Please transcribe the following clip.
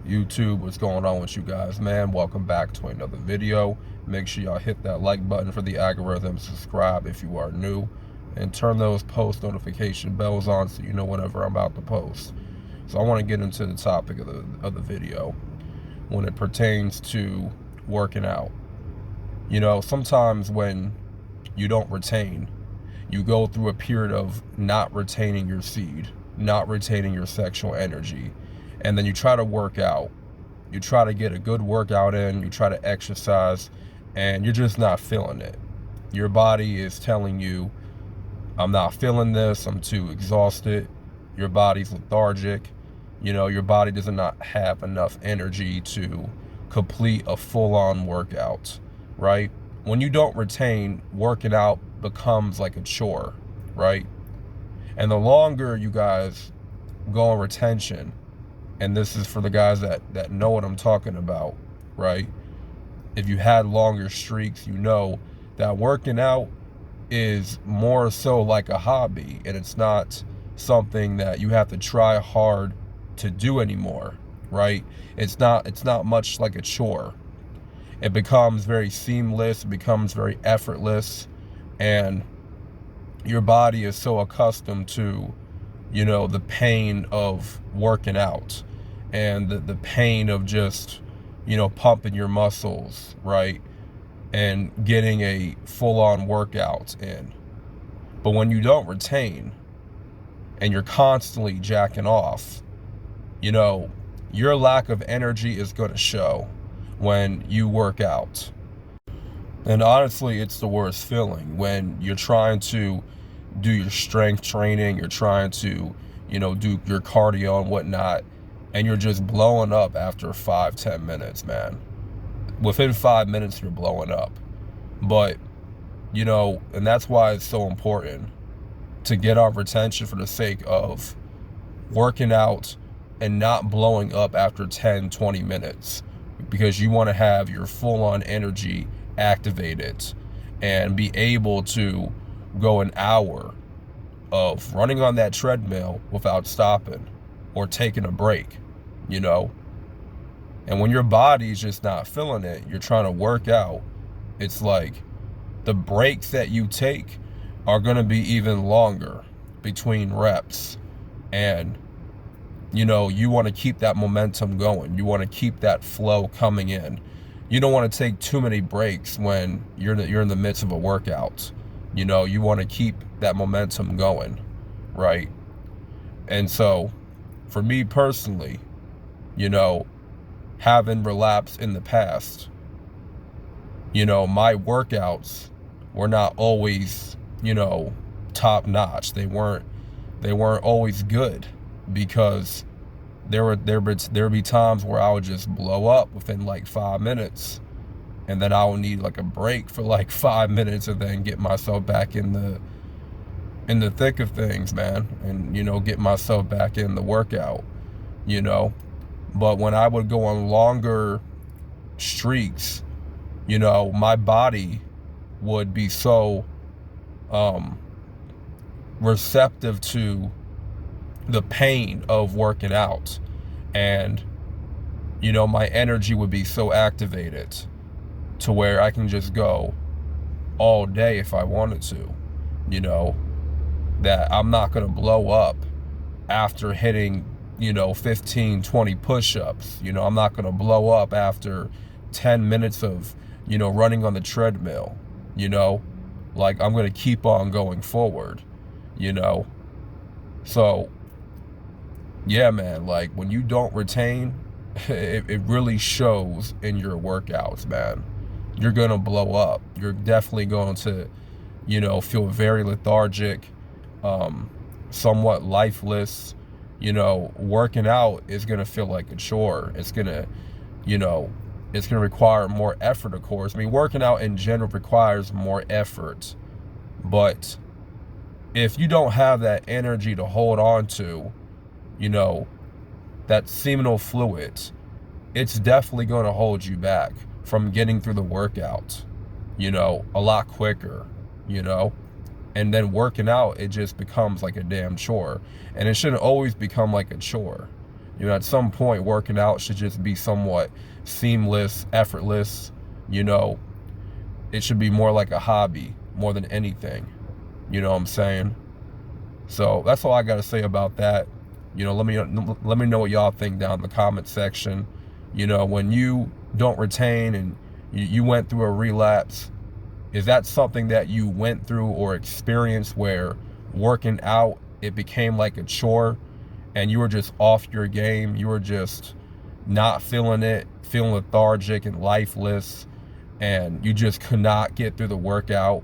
YouTube, what's going on with you guys, man? Welcome back to another video. Make sure y'all hit that like button for the algorithm, subscribe if you are new, and turn those post notification bells on so you know whenever I'm about to post. So I want to get into the topic of the video when it pertains to working out. You know, sometimes when you don't retain, you go through a period of not retaining your seed, not retaining your sexual energy, and then you try to work out. You try to get a good workout in, you try to exercise, and you're just not feeling it. Your body is telling you, I'm not feeling this, I'm too exhausted. Your body's lethargic. You know, your body does not have enough energy to complete a full-on workout, right? When you don't retain, working out becomes like a chore, right? And the longer you guys go on retention, and this is for the guys that know what I'm talking about, right? If you had longer streaks, you know that working out is more so like a hobby, and it's not something that you have to try hard to do anymore, right? It's not much like a chore. It becomes very seamless, it becomes very effortless, and your body is so accustomed to, you know, the pain of working out and the pain of just, you know, pumping your muscles, right? And getting a full-on workout in. But when you don't retain and you're constantly jacking off, you know, your lack of energy is going to show when you work out. And honestly, it's the worst feeling when you're trying to do your strength training, you're trying to, you know, do your cardio and whatnot, and you're just blowing up after 5-10 minutes, man. Within 5 minutes, you're blowing up. But, you know, and that's why it's so important to get on retention for the sake of working out and not blowing up after 10-20 minutes, because you want to have your full-on energy activated and be able to go an hour of running on that treadmill without stopping or taking a break, you know. And when your body's just not feeling it, you're trying to work out, it's like the breaks that you take are going to be even longer between reps. And, you know, you want to keep that momentum going. You want to keep that flow coming in. You don't want to take too many breaks when you're in the midst of a workout. You know, you want to keep that momentum going, right? And so, for me personally, you know, having relapsed in the past, you know, my workouts were not always, you know, top notch. They weren't always good, because there would be times where I would just blow up within like 5 minutes, and then I would need like a break for like 5 minutes and then get myself back in the thick of things, man, and, you know, get myself back in the workout, you know. But when I would go on longer streaks, you know, my body would be so receptive to the pain of working out, and, you know, my energy would be so activated to where I can just go all day if I wanted to, you know, that I'm not going to blow up after hitting, you know, 15-20 push-ups. You know, I'm not going to blow up after 10 minutes of, you know, running on the treadmill. You know, like, I'm going to keep on going forward, you know. So yeah, man, like, when you don't retain, it really shows in your workouts, man. You're going to blow up. You're definitely going to, you know, feel very lethargic, somewhat lifeless. You know, working out is going to feel like a chore. It's going to, you know, it's going to require more effort, of course. I mean, working out in general requires more effort. But if you don't have that energy to hold on to, you know, that seminal fluid, it's definitely going to hold you back from getting through the workout, you know, a lot quicker, you know. And then working out, it just becomes like a damn chore. And it shouldn't always become like a chore. You know, at some point, working out should just be somewhat seamless, effortless. You know, it should be more like a hobby more than anything. You know what I'm saying? So that's all I got to say about that. You know, let me know what y'all think down in the comment section. You know, when you don't retain and you went through a relapse, is that something that you went through or experienced where working out, it became like a chore and you were just off your game? You were just not feeling it, feeling lethargic and lifeless, and you just could not get through the workout